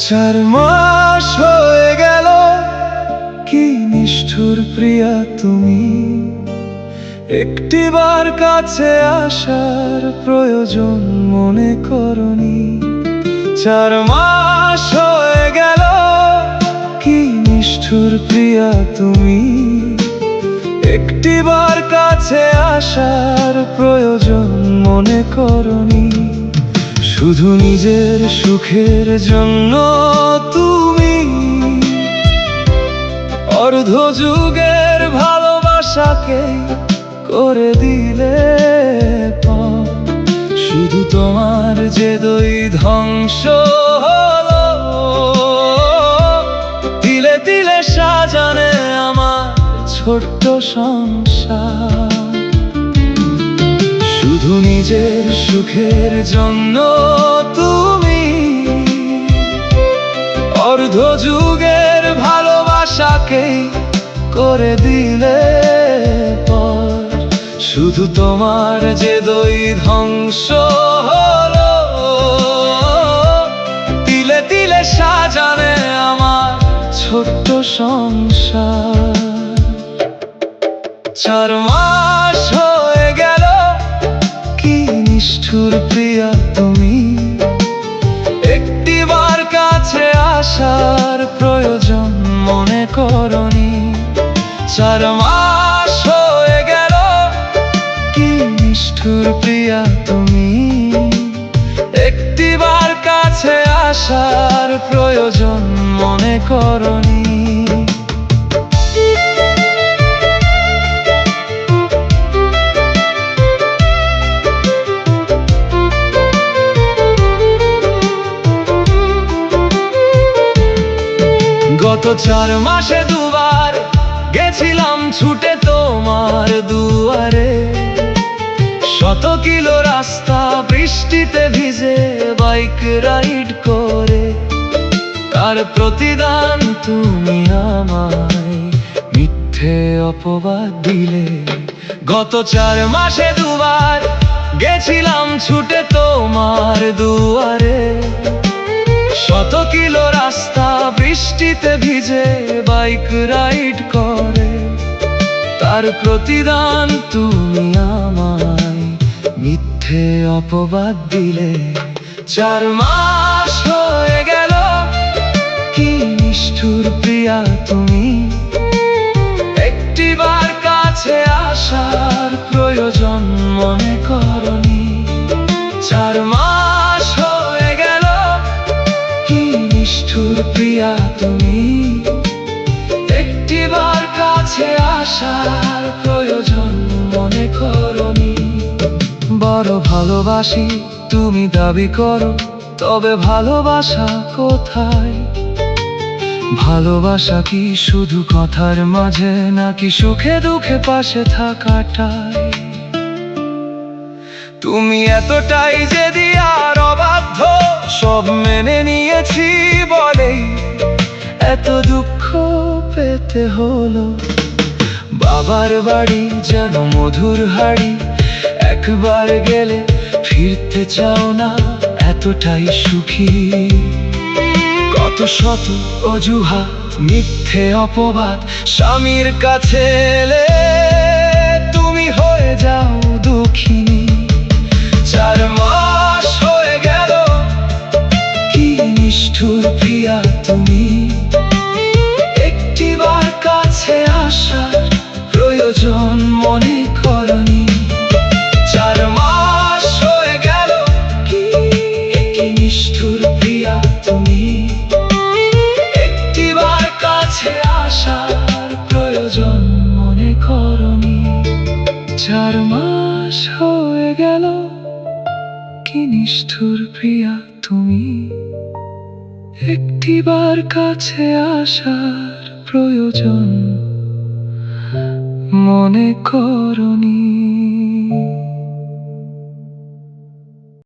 4 মাস হয়ে গেল, কি নিষ্ঠুর প্রিয়া তুমি। একটিবার কাছে আসার প্রয়োজন মনে করনি। 4 মাস হয়ে গেল, কি নিষ্ঠুর প্রিয়া তুমি। একটিবার কাছে আসার প্রয়োজন মনে করনি। শুধু নিজের সুখের জন্য তুমি অর্ধযুগের ভালোবাসাকে করে দিলে পাপ। শুধু তোমার জেদই ধ্বংস হলো, তিলে তিলে সাজানে আমার ছোট্ট সংসার। শুধু নিজের সুখের জন্য তুমি অর্ধযুগের ভালোবাসাকে করে দিলে পর। শুধু তোমার জেদই ধ্বংস হলো, তিলে তিলে সাজানে আমার ছোট্ট সংসার। 4 মাস হয়ে গেল, কি নিষ্ঠুর প্রিয়া তুমি। একটিবার কাছে আসার প্রয়োজন মনে করনি। 4 মাস হয়ে গেল, কি নিষ্ঠুর প্রিয়া তুমি। একটিবার কাছে আসার প্রয়োজন মনে করনি। গত 4 মাসে দুবার গেছিলাম ছুটে তোমার দুয়ারে। 100 কিলো রাস্তা বৃষ্টিতে ভিজে বাইক রাইড করে। তার প্রতিদান তুমি আমায় মিথ্যে অপবাদ দিলে। গত 4 মাসে দুবার গেছিলাম ছুটে তোমার দুয়ারে। 100 কিলো রাস্তা বৃষ্টিতে ভিজে বাইক রাইড করে। তার প্রতিদান তুমি আমায় মিথ্যে অপবাদ দিলে। 4 মাস হয়ে গেল, কি নিষ্ঠুর প্রিয়া তুমি। একটিবার কাছে আসার প্রয়োজন মনে করনি। 4 মাস হয়ে গেল, কি নিষ্ঠুর প্রিয়া তুমি। একটিবার কাছে আসার প্রয়োজন মনে করনি। বড় ভালোবাসি তুমি দাবি করো, তবে ভালোবাসা কোথায়। ভালোবাসা কি শুধু কথার মাঝে, নাকি সুখে দুঃখে পাশে থাকাটাই। তুমি এতটাই জেদি আর অবাধ্য, সব মেনে নিয়েছি বলেই এত দুঃখ পেতে হলো। বাবার বাড়ি যেন মধুর হাড়ি, একবার গেলে ফিরতে চাও না, এতটাই সুখী। কত শত অজুহাত মিথ্যে অপবাদ, স্বামীর কাছে এলে তুমি হয়ে যাও দুঃখিনী। 4 মাস হয়ে গেল, কি নিষ্ঠুর প্রিয়া তুমি। একটিবার কাছে আসার প্রয়োজন মনে করনি। 4 মাস হয়ে গেল, কি নিষ্ঠুর প্রিয়া তুমি। একটিবার কাছে আসার প্রয়োজন মনে করনি। 4 মাস হয়ে গেল, কি নিষ্ঠুর প্রিয়া তুমি। একটিবার কাছে আসার প্রয়োজন মনে করনি।